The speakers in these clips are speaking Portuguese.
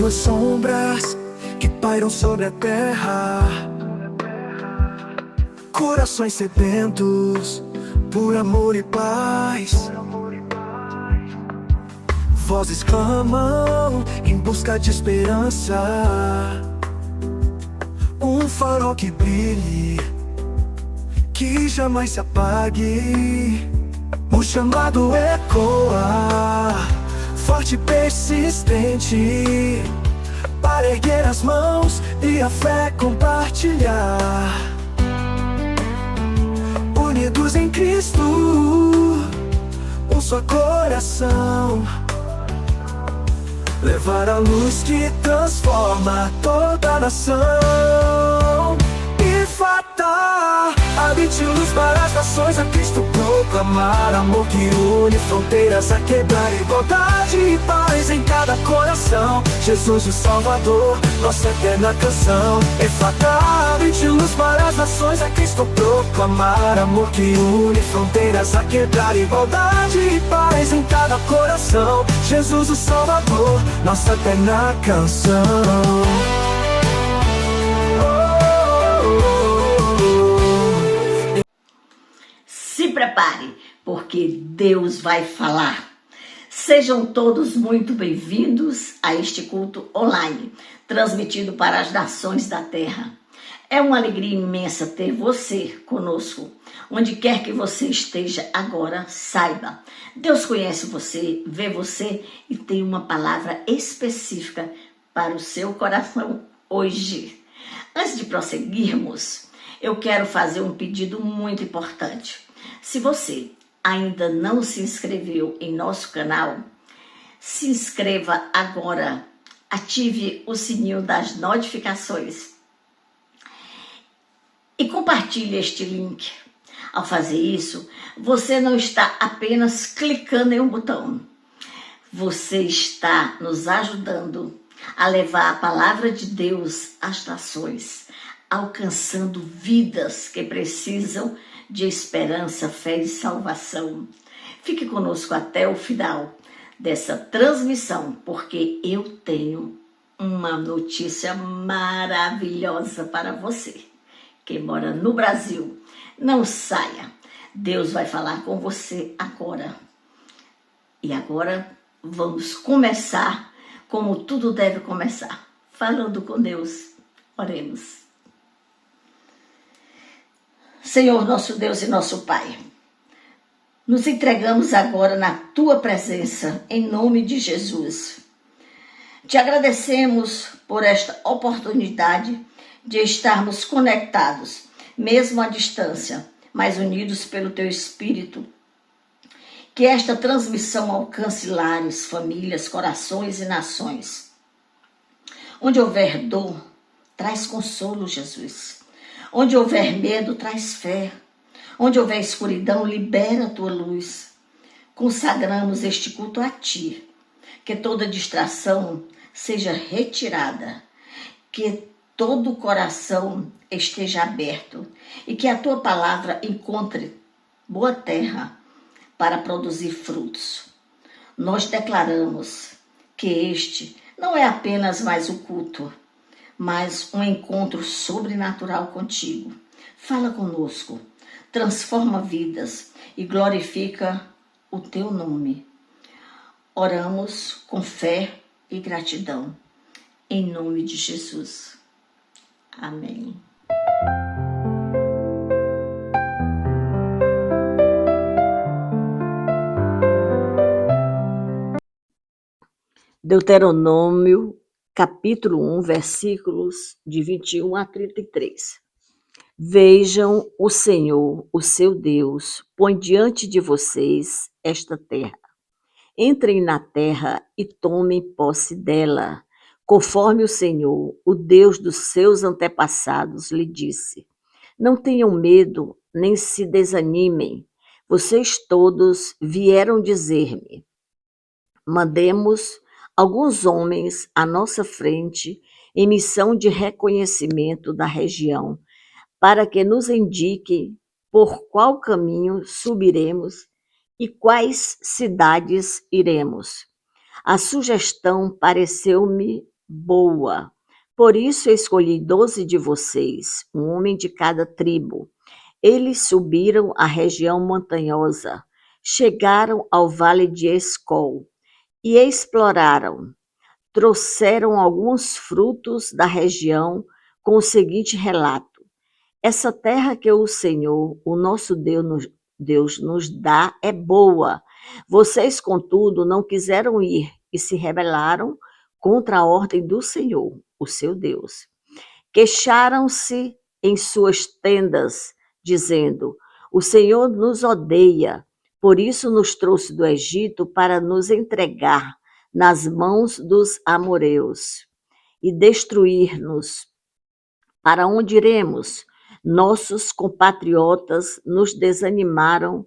meio às sombras que pairam sobre a terra. Corações sedentos por amor e paz. Vozes clamam em busca de esperança. Um farol que brilhe, que jamais se apague. O chamado ecoa, forte e persistente, para erguer as mãos e a fé compartilhar. Unidos em Cristo, um só coração, levar a luz que transforma toda a nação. E fatal, habite luz para as nações, a Cristo proclamar. Amor que une fronteiras, a quebrar igualdade e paz em cada coração. Jesus o Salvador, nossa eterna canção. E fatal, habite luz para as nações, a Cristo proclamar. Amor que une fronteiras, a quebrar igualdade e paz em cada coração. Jesus o Salvador, nossa eterna canção. Se prepare, porque Deus vai falar. Sejam todos muito bem-vindos a este culto online, transmitido para as nações da terra. É uma alegria imensa ter você conosco. Onde quer que você esteja agora, saiba, Deus conhece você, vê você e tem uma palavra específica para o seu coração hoje. Antes de prosseguirmos, eu quero fazer um pedido muito importante. Se você ainda não se inscreveu em nosso canal, se inscreva agora, ative o sininho das notificações e compartilhe este link. Ao fazer isso, você não está apenas clicando em um botão, você está nos ajudando a levar a palavra de Deus às nações, alcançando vidas que precisam de esperança, fé e salvação. Fique conosco até o final dessa transmissão, porque eu tenho uma notícia maravilhosa para você que mora no Brasil. Não saia, Deus vai falar com você agora. E agora vamos começar como tudo deve começar, falando com Deus. Oremos. Senhor, nosso Deus e nosso Pai, nos entregamos agora na Tua presença, em nome de Jesus. Te agradecemos por esta oportunidade de estarmos conectados, mesmo à distância, mas unidos pelo Teu Espírito. Que esta transmissão alcance lares, famílias, corações e nações. Onde houver dor, traz consolo, Jesus. Onde houver medo, traz fé. Onde houver escuridão, libera a Tua luz. Consagramos este culto a Ti. Que toda distração seja retirada. Que todo o coração esteja aberto. E que a Tua palavra encontre boa terra para produzir frutos. Nós declaramos que este não é apenas mais um culto, mas um encontro sobrenatural contigo. Fala conosco, transforma vidas e glorifica o Teu nome. Oramos com fé e gratidão, em nome de Jesus. Amém. Deuteronômio, capítulo 1, versículos de 21 a 33. Vejam o Senhor, o seu Deus, põe diante de vocês esta terra. Entrem na terra e tomem posse dela, conforme o Senhor, o Deus dos seus antepassados, lhe disse. Não tenham medo, nem se desanimem. Vocês todos vieram dizer-me: mandemos alguns homens à nossa frente em missão de reconhecimento da região, para que nos indiquem por qual caminho subiremos e quais cidades iremos. A sugestão pareceu-me boa. Por isso eu escolhi 12 de vocês, um homem de cada tribo. Eles subiram a região montanhosa, chegaram ao vale de Escol e exploraram. Trouxeram alguns frutos da região com o seguinte relato: essa terra que o Senhor, o nosso Deus nos dá é boa. Vocês, contudo, não quiseram ir e se rebelaram contra a ordem do Senhor, o seu Deus. Queixaram-se em suas tendas, dizendo: o Senhor nos odeia, por isso nos trouxe do Egito para nos entregar nas mãos dos amorreus e destruir-nos. Para onde iremos? Nossos compatriotas nos desanimaram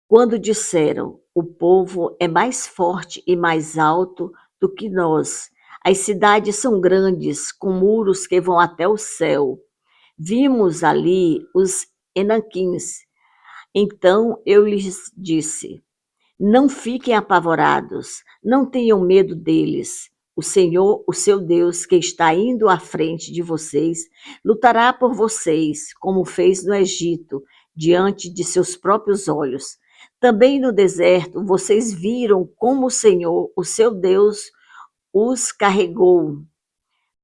quando disseram: o povo é mais forte e mais alto do que nós. As cidades são grandes, com muros que vão até o céu. Vimos ali os Enaquins. Então eu lhes disse: não fiquem apavorados, não tenham medo deles. O Senhor, o seu Deus, que está indo à frente de vocês, lutará por vocês, como fez no Egito, diante de seus próprios olhos. Também no deserto, vocês viram como o Senhor, o seu Deus, os carregou,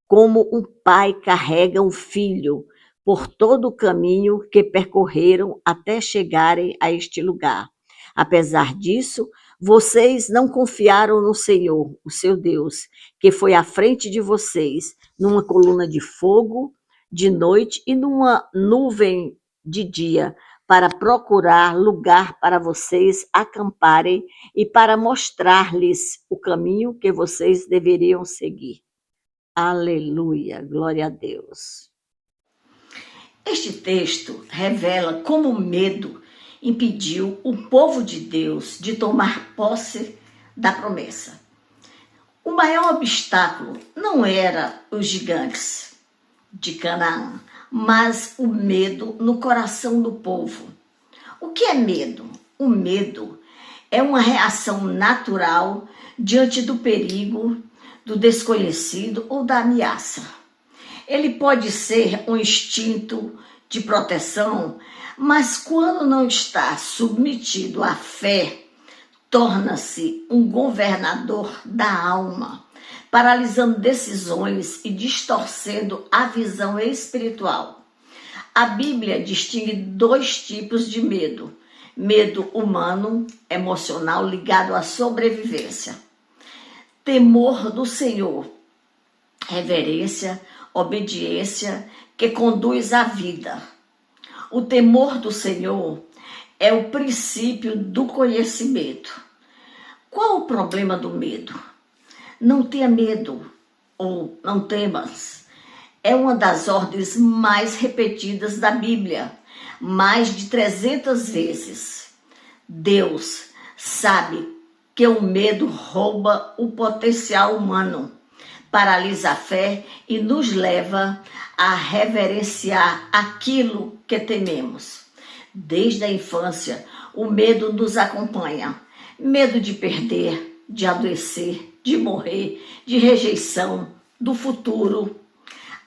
como um pai carrega um filho, por todo o caminho que percorreram até chegarem a este lugar. Apesar disso, vocês não confiaram no Senhor, o seu Deus, que foi à frente de vocês, numa coluna de fogo de noite e numa nuvem de dia, para procurar lugar para vocês acamparem e para mostrar-lhes o caminho que vocês deveriam seguir. Aleluia, glória a Deus. Este texto revela como o medo impediu o povo de Deus de tomar posse da promessa. O maior obstáculo não era os gigantes de Canaã, mas o medo no coração do povo. O que é medo? O medo é uma reação natural diante do perigo, do desconhecido ou da ameaça. Ele pode ser um instinto de proteção, mas quando não está submetido à fé, torna-se um governador da alma, paralisando decisões e distorcendo a visão espiritual. A Bíblia distingue 2 tipos de medo: medo humano, emocional, ligado à sobrevivência. Temor do Senhor, reverência, obediência, que conduz à vida. O temor do Senhor é o princípio do conhecimento. Qual o problema do medo? Não tenha medo ou não temas. É uma das ordens mais repetidas da Bíblia, mais de 300 vezes. Deus sabe que o medo rouba o potencial humano, paralisa a fé e nos leva a reverenciar aquilo que tememos. Desde a infância, o medo nos acompanha. Medo de perder, de adoecer, de morrer, de rejeição, do futuro.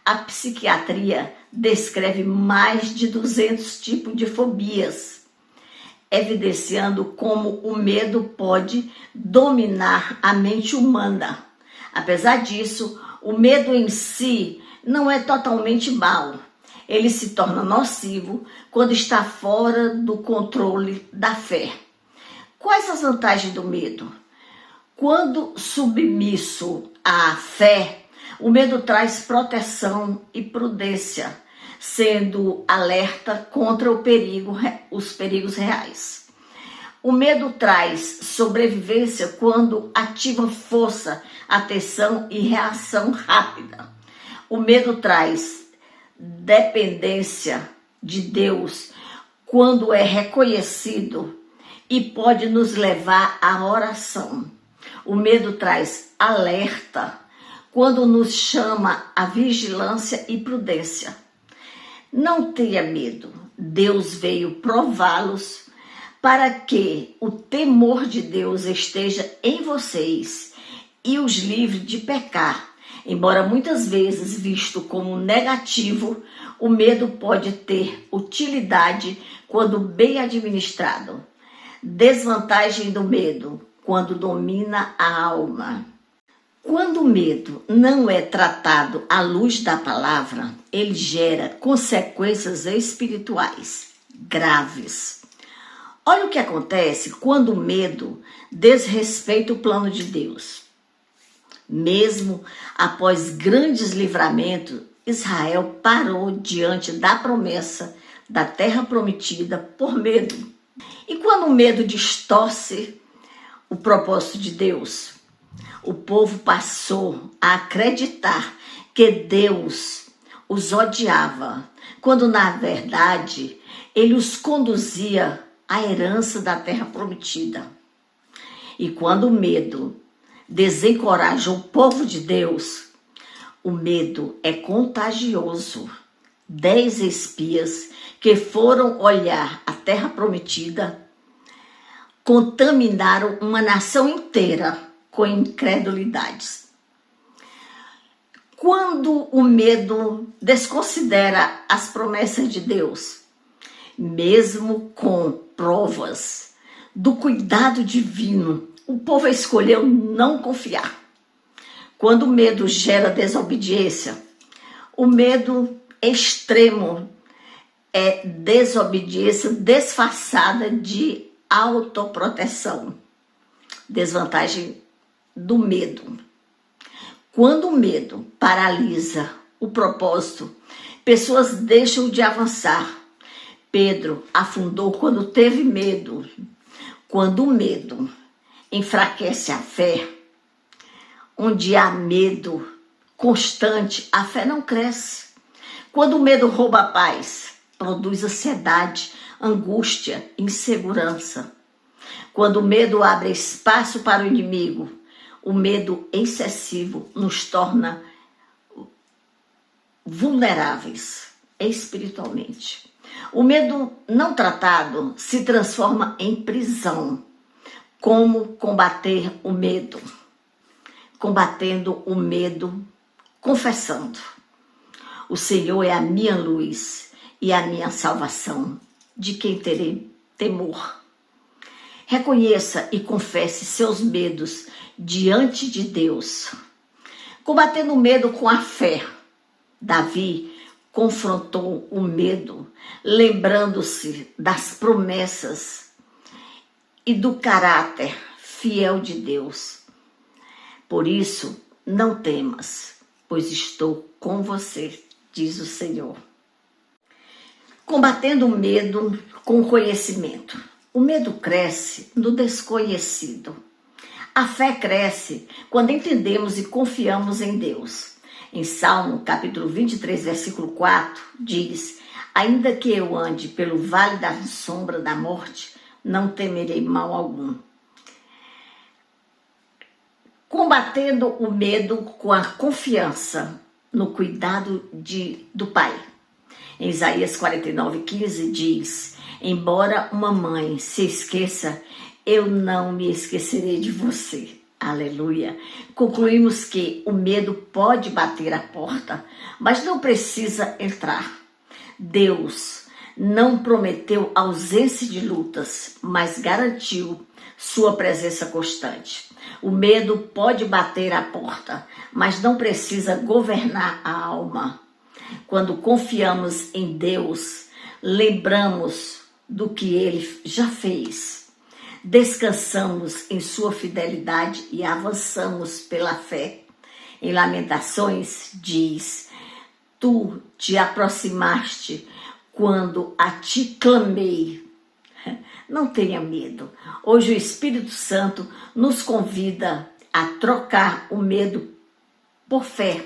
A psiquiatria descreve mais de 200 tipos de fobias, evidenciando como o medo pode dominar a mente humana. Apesar disso, o medo em si não é totalmente mau. Ele se torna nocivo quando está fora do controle da fé. Quais as vantagens do medo? Quando submisso à fé, o medo traz proteção e prudência, sendo alerta contra os perigos reais. O medo traz sobrevivência quando ativa força, atenção e reação rápida. O medo traz dependência de Deus quando é reconhecido e pode nos levar à oração. O medo traz alerta quando nos chama à vigilância e prudência. Não tenha medo, Deus veio prová-los para que o temor de Deus esteja em vocês e os livre de pecar. Embora muitas vezes visto como negativo, o medo pode ter utilidade quando bem administrado. Desvantagem do medo, quando domina a alma. Quando o medo não é tratado à luz da palavra, ele gera consequências espirituais graves. Olha o que acontece quando o medo desrespeita o plano de Deus. Mesmo após grandes livramentos, Israel parou diante da promessa da terra prometida por medo. E quando o medo distorce o propósito de Deus, o povo passou a acreditar que Deus os odiava, quando na verdade ele os conduzia à herança da terra prometida. E quando o medo desencoraja o povo de Deus, o medo é contagioso. 10 espias que foram olhar a terra prometida contaminaram uma nação inteira com incredulidades. Quando o medo desconsidera as promessas de Deus, mesmo com provas do cuidado divino, o povo escolheu não confiar. Quando o medo gera desobediência, o medo extremo é desobediência disfarçada de autoproteção. Desvantagem do medo. Quando o medo paralisa o propósito, pessoas deixam de avançar. Pedro afundou quando teve medo. Quando o medo enfraquece a fé, onde há medo constante, a fé não cresce. Quando o medo rouba a paz, produz ansiedade, angústia, insegurança. Quando o medo abre espaço para o inimigo, o medo excessivo nos torna vulneráveis espiritualmente. O medo não tratado se transforma em prisão. Como combater o medo? Combatendo o medo, confessando: o Senhor é a minha luz e a minha salvação. De quem terei temor? Reconheça e confesse seus medos diante de Deus. Combatendo o medo com a fé. Davi confrontou o medo, lembrando-se das promessas e do caráter fiel de Deus. Por isso, não temas, pois estou com você, diz o Senhor. Combatendo o medo com conhecimento. O medo cresce no desconhecido. A fé cresce quando entendemos e confiamos em Deus. Em Salmo capítulo 23, versículo 4, diz: ainda que eu ande pelo vale da sombra da morte, não temerei mal algum. Combatendo o medo com a confiança no cuidado do Pai. Em Isaías 49:15 diz: embora uma mãe se esqueça, eu não me esquecerei de você. Aleluia. Concluímos que o medo pode bater a porta, mas não precisa entrar. Deus não prometeu ausência de lutas, mas garantiu sua presença constante. O medo pode bater a porta, mas não precisa governar a alma. Quando confiamos em Deus, lembramos do que Ele já fez. Descansamos em sua fidelidade e avançamos pela fé. Em Lamentações diz: tu te aproximaste quando a ti clamei. Não tenha medo. Hoje o Espírito Santo nos convida a trocar o medo por fé,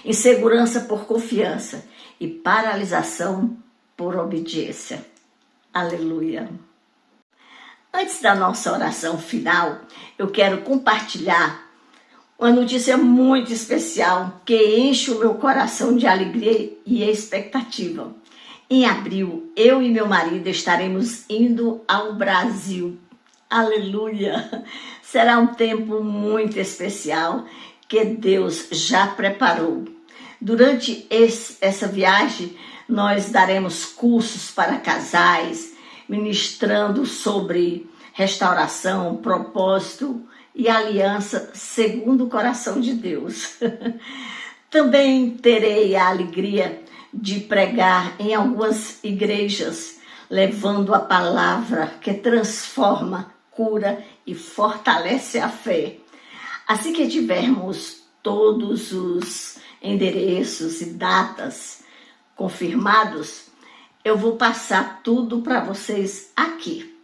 insegurança por confiança e paralisação por obediência. Aleluia. Antes da nossa oração final, eu quero compartilhar uma notícia muito especial que enche o meu coração de alegria e expectativa. Em abril, eu e meu marido estaremos indo ao Brasil. Aleluia! Será um tempo muito especial que Deus já preparou. Durante essa viagem, nós daremos cursos para casais, ministrando sobre restauração, propósito e aliança segundo o coração de Deus. Também terei a alegria de pregar em algumas igrejas, levando a palavra que transforma, cura e fortalece a fé. Assim que tivermos todos os endereços e datas confirmados, eu vou passar tudo para vocês aqui.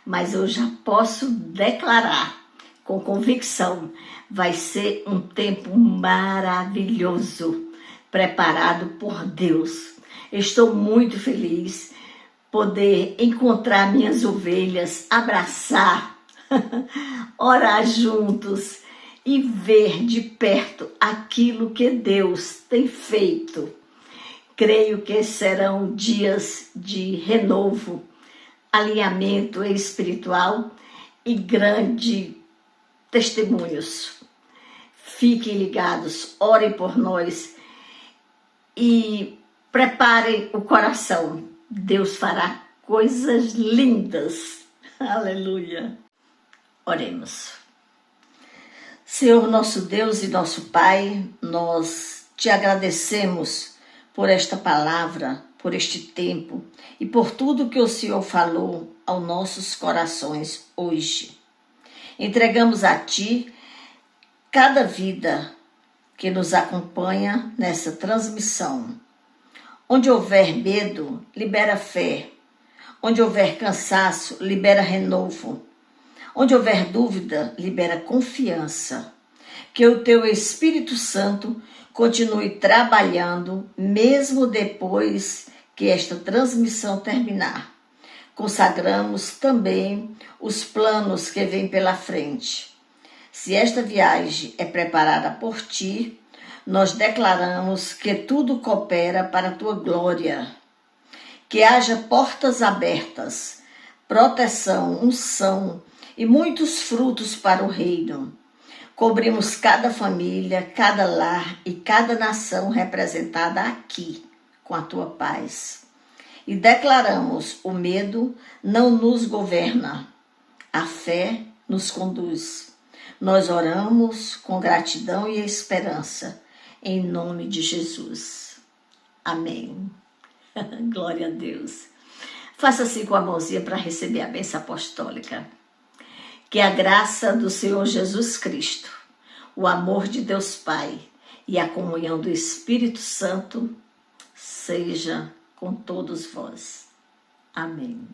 Mas eu já posso declarar com convicção, vai ser um tempo maravilhoso, preparado por Deus. Estou muito feliz poder encontrar minhas ovelhas, abraçar, orar juntos e ver de perto aquilo que Deus tem feito. Creio que serão dias de renovo, alinhamento espiritual e grande testemunhos. Fiquem ligados, orem por nós e preparem o coração. Deus fará coisas lindas. Aleluia. Oremos. Senhor nosso Deus e nosso Pai, nós te agradecemos por esta palavra, por este tempo e por tudo que o Senhor falou aos nossos corações hoje. Entregamos a Ti cada vida que nos acompanha nessa transmissão. Onde houver medo, libera fé. Onde houver cansaço, libera renovo. Onde houver dúvida, libera confiança. Que o Teu Espírito Santo continue trabalhando, mesmo depois que esta transmissão terminar. Consagramos também os planos que vêm pela frente. Se esta viagem é preparada por Ti, nós declaramos que tudo coopera para a Tua glória. Que haja portas abertas, proteção, unção e muitos frutos para o reino. Cobrimos cada família, cada lar e cada nação representada aqui com a Tua paz. E declaramos: o medo não nos governa, a fé nos conduz. Nós oramos com gratidão e esperança, em nome de Jesus. Amém. Glória a Deus. Faça assim com a mãozinha para receber a bênção apostólica. Que a graça do Senhor Jesus Cristo, o amor de Deus Pai e a comunhão do Espírito Santo seja com todos vós. Amém.